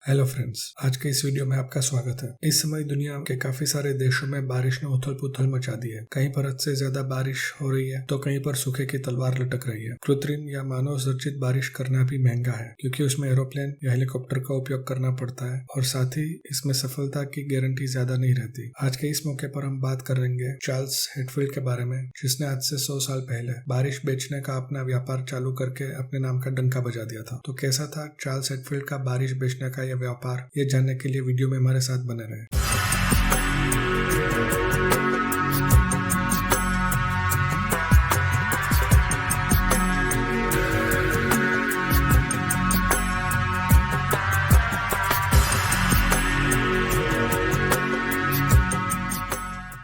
Hello friends, आज के इस वीडियो में आपका स्वागत है। इस समय दुनिया के काफी सारे देशों में बारिश ने उथल पुथल मचा दी है। कहीं पर हद से ज्यादा बारिश हो रही है तो कहीं पर सूखे की तलवार लटक रही है। कृत्रिम या मानव सर्जित बारिश करना भी महंगा है क्योंकि उसमें एरोप्लेन या हेलीकॉप्टर का उपयोग करना पड़ता है और साथ ही इसमें सफलता की गारंटी ज्यादा नहीं रहती। आज के इस मौके पर हम बात करेंगे चार्ल्स हेटफील्ड के बारे में, जिसने आज से 100 साल पहले बारिश बेचने का अपना व्यापार चालू करके अपने नाम का डंका बजा दिया था। तो कैसा था चार्ल्स हेटफील्ड का बारिश बेचने का व्यापार, ये जानने के लिए वीडियो में हमारे साथ बने रहे।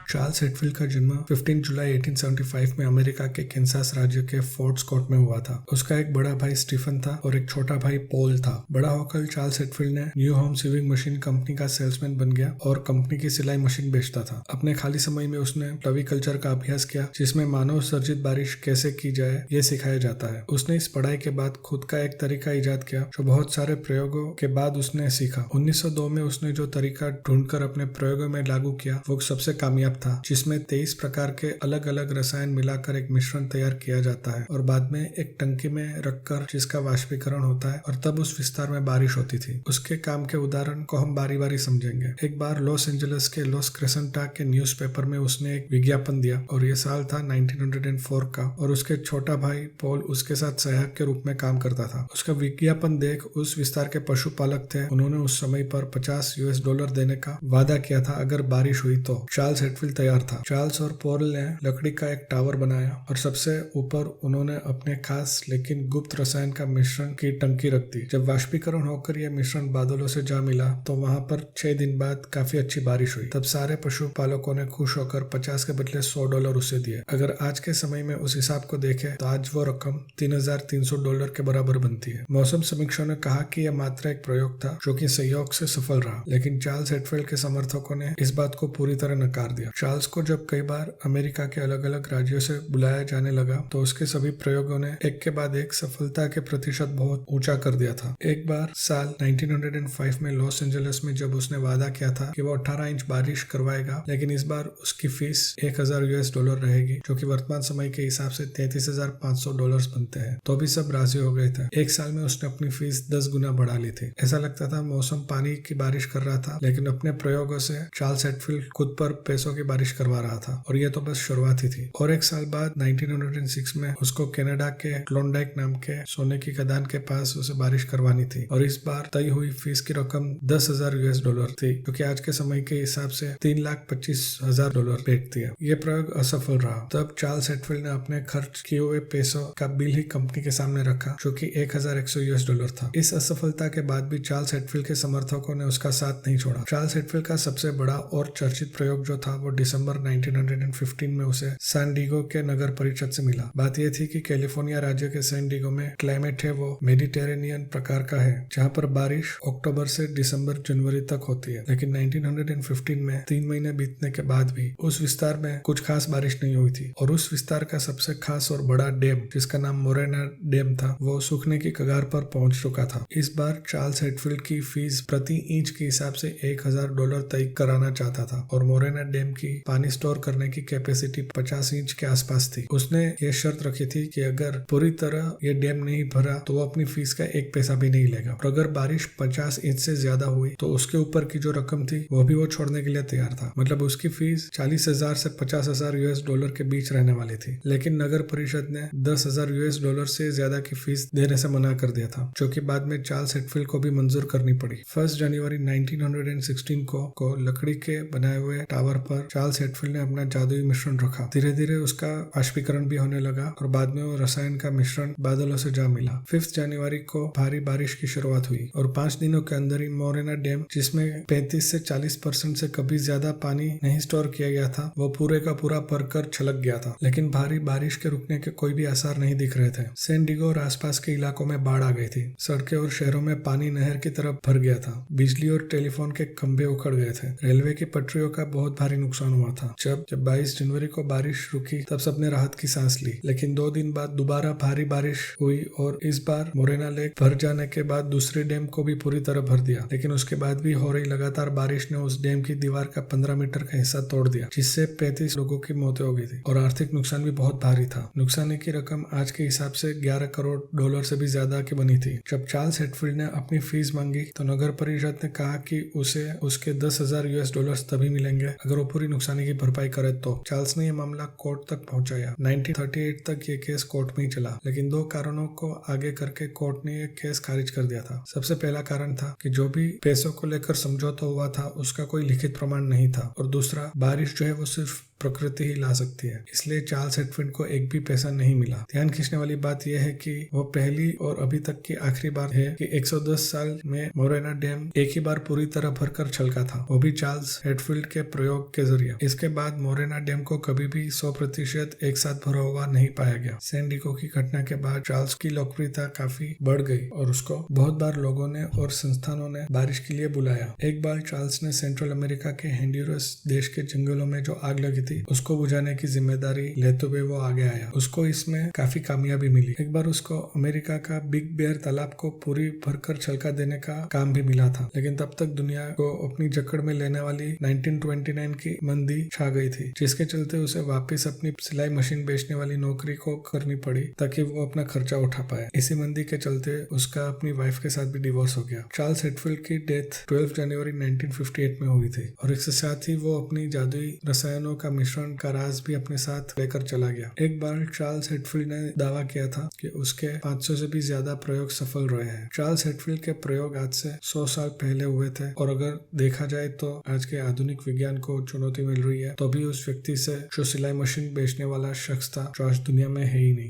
चार्ल्स हेटफील्ड का जन्म 15 जुलाई 1875 में अमेरिका के कैंसास राज्य के फोर्ट स्कॉट में हुआ था। उसका एक बड़ा भाई स्टीफन था और एक छोटा भाई पॉल था। बड़ा होकर चार्ल्स हेटफील्ड ने New Home Sewing Machine Company का सेल्समैन बन गया और कंपनी की सिलाई मशीन बेचता था। अपने खाली समय में उसने फ्लविकल्चर का अभ्यास किया, जिसमें मानव सर्जित बारिश कैसे की जाए ये सिखाया जाता है। उसने इस पढ़ाई के बाद खुद का एक तरीका इजाद किया जो बहुत सारे प्रयोगों के बाद उसने सीखा। 1902 में उसने जो तरीका ढूंढकर अपने प्रयोगों में लागू किया वो सबसे कामयाब था, जिसमें 23 प्रकार के अलग अलग रसायन मिलाकर एक मिश्रण तैयार किया जाता है और बाद में एक टंकी में रखकर जिसका वाष्पीकरण होता है और तब उस विस्तार में बारिश होती थी। उसके काम के उदाहरण को हम बारी बारी समझेंगे। एक बार लॉस एंजलिस के लॉस क्रेसेंटा के न्यूज़पेपर में उसने एक विज्ञापन दिया और ये साल था 1904 का और उसके छोटा भाई पॉल उसके साथ सहायक के रूप में काम करता था। उसका विज्ञापन देख उस विस्तार के पशुपालक थे, उन्होंने उस समय पर $50 देने का वादा किया था अगर बारिश हुई तो। चार्ल्स हेटफील्ड तैयार था। चार्ल्स और पॉल ने लकड़ी का एक टावर बनाया और सबसे ऊपर उन्होंने अपने खास लेकिन गुप्त रसायन का मिश्रण की टंकी रख दी। जब वाष्पीकरण होकर यह मिश्रण बादलों से जा मिला तो वहां पर 6 दिन बाद काफी अच्छी बारिश हुई। तब सारे पशुपालकों ने खुश होकर 50 के बदले $100 उसे दिए। अगर आज के समय में उस हिसाब को देखें तो आज वो रकम $3,300 के बराबर बनती है। मौसम समीक्षकों ने कहा कि यह मात्र एक प्रयोग था जो कि संयोग से सफल रहा, लेकिन चार्ल्स हेटफील्ड के समर्थकों ने इस बात को पूरी तरह नकार दिया। चार्ल्स को जब कई बार अमेरिका के अलग अलग राज्यों से बुलाया जाने लगा तो उसके सभी प्रयोगों ने एक के बाद एक सफलता के प्रतिशत बहुत ऊंचा कर दिया था। एक बार साल 1905 में लॉस एंजलिस में जब उसने वादा किया था कि वो 18 इंच बारिश करवाएगा, लेकिन इस बार उसकी फीस $1,000 रहेगी, जो कि वर्तमान समय के हिसाब से $33,500 बनते हैं। तो भी सब राजी हो गए थे। एक साल में उसने अपनी फीस 10 गुना बढ़ा ली थी। ऐसा लगता था मौसम पानी की बारिश कर रहा था, लेकिन अपने प्रयोगों से चार्ल्स हेटफील्ड खुद पर पैसों की बारिश करवा रहा था और यह तो बस शुरुआत ही थी। और एक साल बाद 1906 में उसको कनाडा के क्लोंडाइक नाम के सोने की खदान के पास उसे बारिश करवानी थी और इस बार तय हुई फीस की रकम $10,000 थी, जो कि आज के समय के हिसाब से $3,25,000 बैठती है। यह प्रयोग असफल रहा। तब चार्ल्स हेटफील्ड ने अपने खर्च किए हुए पैसों का बिल ही कंपनी के सामने रखा, जो कि $1,100 था। इस असफलता के बाद भी चार्ल्स हेटफील्ड के समर्थकों ने उसका साथ नहीं छोड़ा। चार्ल्स हेटफील्ड का सबसे बड़ा और चर्चित प्रयोग जो था वो दिसंबर 1915 में उसे सैन डिएगो के नगर परिषद से मिला। बात यह थी कि कैलिफोर्निया राज्य के सैन डिएगो में क्लाइमेट है वो मेडिटेरेनियन प्रकार का है, जहाँ पर बारिश अक्टूबर से दिसंबर जनवरी तक होती है। लेकिन 1915 में 3 महीने बीतने के बाद भी उस विस्तार में कुछ खास बारिश नहीं हुई थी और उस विस्तार का सबसे खास और बड़ा डैम, जिसका नाम मोरेना डैम था, वो सूखने की कगार पर पहुंच चुका था। इस बार चार्ल्स हेटफील्ड की फीस प्रति इंच के हिसाब से $1,000 तय कराना चाहता था और मोरेना डैम की पानी स्टोर करने की कैपेसिटी 50 इंच के आसपास थी। उसने ये शर्त रखी थी कि अगर पूरी तरह ये डैम नहीं भरा तो वो अपनी फीस का 1 पैसा भी नहीं लेगा और अगर बारिश 50 इंच से ज्यादा हुई तो उसके ऊपर की जो रकम थी वो भी वो छोड़ने के लिए तैयार था। मतलब उसकी फीस $40,000 से $50,000 के बीच रहने वाली थी। लेकिन नगर परिषद ने $10,000 से ज्यादा की फीस देने से मना कर दिया था, जो कि बाद में चार्ल्स हेटफील्ड को भी मंजूर करनी पड़ी। 1 जनवरी 1916 को लकड़ी के बनाए हुए टावर पर चार्ल्स हेटफील्ड ने अपना जादुई मिश्रण रखा। धीरे धीरे उसका वाष्पीकरण भी होने लगा और बाद में वो रसायन का मिश्रण बादलों से जा मिला। 5 जनवरी को भारी बारिश की शुरुआत हुई और 5 दिनों के अंदर ही मोरेना डैम, जिसमें 35 से 40% से कभी ज्यादा पानी नहीं स्टोर किया गया था, वो पूरे का पूरा भरकर छलक गया था। लेकिन भारी बारिश के रुकने के कोई भी आसार नहीं दिख रहे थे। सैन डिएगो और आसपास के इलाकों में बाढ़ आ गई थी। सड़कें और शहरों में पानी नहर की तरफ भर गया था। बिजली और टेलीफोन के खंभे उखड़ गए थे। रेलवे की पटरियों का बहुत भारी नुकसान हुआ हुआ था। जब 22 जनवरी को बारिश रुकी तब सबने राहत की सांस ली, लेकिन 2 दिन बाद दोबारा भारी बारिश हुई और इस बार मोरेना लेक भर जाने के बाद दूसरे डैम को भी पूरी तरह भर दिया। लेकिन उसके बाद भी हो रही लगातार बारिश ने उस डैम की दीवार का 15 मीटर का हिस्सा तोड़ दिया, जिससे 35 लोगों की मौत हो गई थी और आर्थिक नुकसान भी बहुत भारी था। नुकसान की रकम आज के हिसाब से $11 करोड़ से भी ज्यादा की बनी थी। जब चार्ल्स हेटफील्ड ने अपनी फीस मांगी तो नगर परिषद ने कहा कि उसे उसके $10,000 तभी मिलेंगे अगर वो पूरी नुकसानी की भरपाई करे तो। चार्ल्स ने यह मामला कोर्ट तक पहुंचाया। 1938 तक ये केस कोर्ट में ही चला, लेकिन 2 कारणों को आगे करके कोर्ट ने ये केस खारिज कर दिया था। सबसे पहला कारण था कि जो भी पैसों को लेकर समझौता हुआ था उसका कोई लिखित प्रमाण नहीं था, और दूसरा, बारिश जो है वो सिर्फ प्रकृति ही ला सकती है, इसलिए चार्ल्स हेटफील्ड को एक भी पैसा नहीं मिला। ध्यान खींचने वाली बात यह है कि वो पहली और अभी तक की आखिरी बार है कि 110 साल में मोरेना डैम एक ही बार पूरी तरह भरकर छलका था, वो भी चार्ल्स हेटफील्ड के प्रयोग के जरिए। इसके बाद मोरेना डैम को कभी भी 100% एक साथ भरा हुआ नहीं पाया गया। सैन डिएगो की घटना के बाद चार्ल्स की लोकप्रियता काफी बढ़ गई और उसको बहुत बार लोगों ने और संस्थानों ने बारिश के लिए बुलाया। एक बार चार्ल्स ने सेंट्रल अमेरिका के होंडुरस देश के जंगलों में जो आग लगी थी उसको बुझाने की जिम्मेदारी लेते हुए वो आगे आया। उसको इसमें काफी कामयाबी मिली। एक बार उसको अमेरिका का बिग बेयर तालाब को पूरी भरकर छलका देने का काम भी मिला था, लेकिन तब तक दुनिया को अपनी जकड़ में लेने वाली 1929 की मंदी छा गई थी, जिसके चलते उसे वापस अपनी सिलाई मशीन बेचने वाली नौकरी को करनी पड़ी ताकि वो अपना खर्चा उठा पाए। इसी मंदी के चलते उसका अपनी वाइफ के साथ भी डिवोर्स हो गया। चार्ल्स हेटफील्ड की डेथ 12 जनवरी 1958 में हुई थी और इसके साथ ही वो अपनी जादुई रसायनों का मिश्रण का राज भी अपने साथ लेकर चला गया। एक बार चार्ल्स हेटफील्ड ने दावा किया था कि उसके 500 से भी ज्यादा प्रयोग सफल रहे हैं। चार्ल्स हेटफील्ड के प्रयोग आज से 100 साल पहले हुए थे और अगर देखा जाए तो आज के आधुनिक विज्ञान को चुनौती मिल रही है तो भी उस व्यक्ति से जो सिलाई मशीन बेचने वाला शख्स था जो आज दुनिया में है ही नहीं।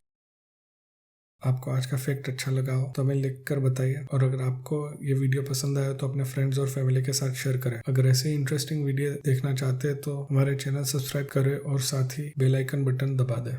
आपको आज का फैक्ट अच्छा लगा हो तो हमें लिख कर बताइए, और अगर आपको ये वीडियो पसंद आया तो अपने फ्रेंड्स और फैमिली के साथ शेयर करें। अगर ऐसे इंटरेस्टिंग वीडियो देखना चाहते हैं तो हमारे चैनल सब्सक्राइब करें और साथ ही बेल आइकन बटन दबा दें।